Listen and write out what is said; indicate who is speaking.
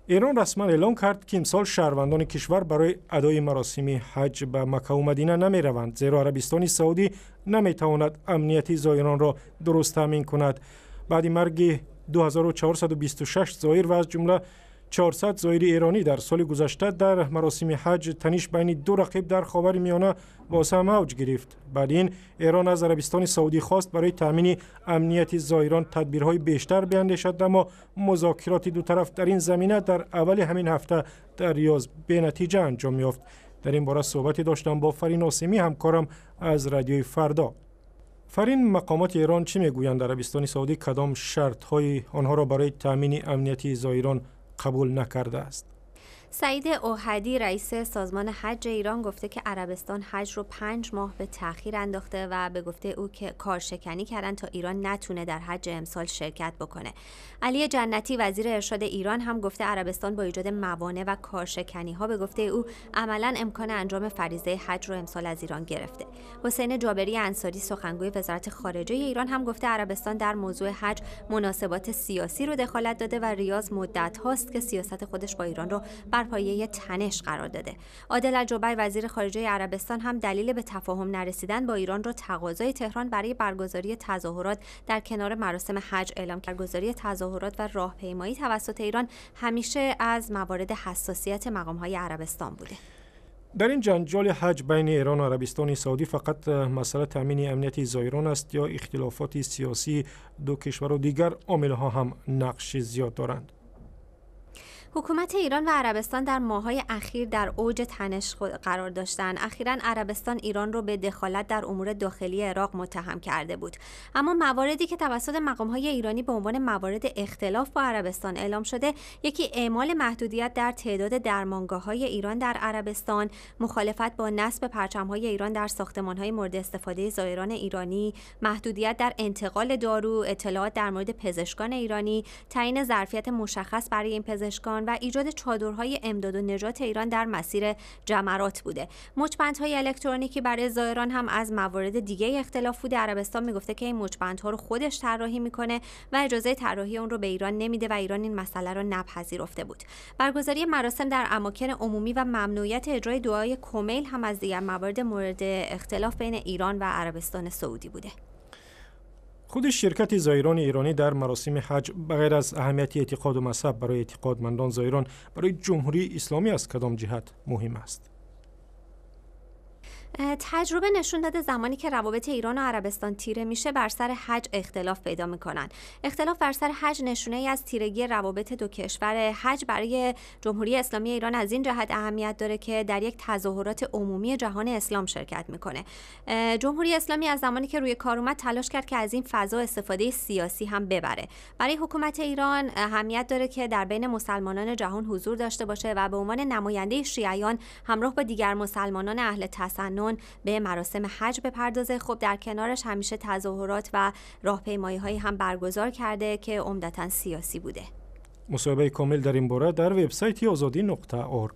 Speaker 1: ایران رسما اعلام کرد که امسال شهروندان کشور برای ادای مراسم حج به مکه و مدینه نمی روند، زیرا عربستان سعودی نمی تواند امنیتی زائران را درست تامین کند. بعد مرگ 2426 زائر و از جمله 400 زائر ایرانی در سال گذشته در مراسم حج، تنش بین دو رقیب در خاورمیانه واسه اوج گرفت. بعد این ایران از عربستان سعودی خواست برای تامین امنیت زائران تدبیرهای بیشتر بیاندیشد، اما مذاکرات دو طرف در این زمینه در اول همین هفته در ریاض به نتیجه انجام یافت. در این باره صحبتی داشتم با فرین آسمی، همکارم از رادیوی فردا. فرین، مقامات ایران چی میگویند؟ عربستان سعودی کدام شرط‌های آنها را برای تامین امنیتی زائران قبول نکرده است؟
Speaker 2: سعید اوحدی رئیس سازمان حج ایران گفته که عربستان حج رو 5 ماه به تأخیر انداخته و به گفته او که کارشکنی کردن تا ایران نتونه در حج امسال شرکت بکنه. علی جنتی وزیر ارشاد ایران هم گفته عربستان با ایجاد موانع و کارشکنی ها به گفته او عملاً امکان انجام فریضه حج رو امسال از ایران گرفته. حسین جابری انصاری سخنگوی وزارت خارجه ایران هم گفته عربستان در موضوع حج مناسبات سیاسی رو دخالت داده و ریاض مدت هاست که سیاست خودش با ایران رو بر پایه تنش قرار داده. عادل الجبر وزیر خارجه عربستان هم دلیل به تفاهم نرسیدن با ایران را تقاضای تهران برای برگزاری تظاهرات در کنار مراسم حج اعلام کرد. برگزاری تظاهرات و راهپیمایی توسط ایران همیشه از موارد حساسیت مقام‌های عربستان بوده.
Speaker 1: در این جنجال حج بین ایران و عربستان سعودی فقط مسئله تامین امنیت زائران است یا اختلافات سیاسی دو کشور و دیگر عامل‌ها هم نقش زیاد دارند؟
Speaker 2: حکومت ایران و عربستان در ماه‌های اخیر در اوج تنش قرار داشتند. اخیراً عربستان ایران رو به دخالت در امور داخلی عراق متهم کرده بود. اما مواردی که توسط مقام‌های ایرانی به عنوان موارد اختلاف با عربستان اعلام شده، یکی اعمال محدودیت در تعداد درمانگاه‌های ایران در عربستان، مخالفت با نصب پرچم‌های ایران در ساختمان‌های مورد استفاده زائران ایرانی، محدودیت در انتقال دارو، اطلاعات در مورد پزشکان ایرانی، تعیین ظرفیت مشخص برای این پزشکان و ایجاد چادرهای امداد و نجات ایران در مسیر جمرات بوده. مچبندهای الکترونیکی برای زائران هم از موارد دیگه اختلاف بوده. عربستان میگفته که این مچبندها رو خودش طراحی میکنه و اجازه طراحی اون رو به ایران نمیده و ایران این مسئله رو نپذیرفته بود. برگزاری مراسم در اماکن عمومی و ممنوعیت اجرای دعای کمیل هم از دیگر موارد مورد اختلاف بین ایران و عربستان سعودی بوده.
Speaker 1: خود شرکت زائران ایرانی در مراسم حج بغیر از اهمیت اعتقاد و مذهب برای اعتقادمندان زائران، برای جمهوری اسلامی از کدام جهت مهم است؟
Speaker 2: تجربه نشون داده زمانی که روابط ایران و عربستان تیره میشه بر سر حج اختلاف پیدا میکنن. اختلاف بر سر حج نشونه ای از تیرگی روابط دو کشور. حج برای جمهوری اسلامی ایران از این جهت اهمیت داره که در یک تظاهرات عمومی جهان اسلام شرکت میکنه. جمهوری اسلامی از زمانی که روی کار اومد تلاش کرد که از این فضا استفاده سیاسی هم ببره. برای حکومت ایران اهمیت داره که در بین مسلمانان جهان حضور داشته باشه و به عنوان نماینده شیعیان همراه با دیگر مسلمانان اهل تسنن به مراسم حج بپردازه. خب در کنارش همیشه تظاهرات و راهپیمایی‌هایی هم برگزار کرده که عمدتاً سیاسی بوده.
Speaker 1: مصاحبه کامل در این باره در وبسایت azadi.org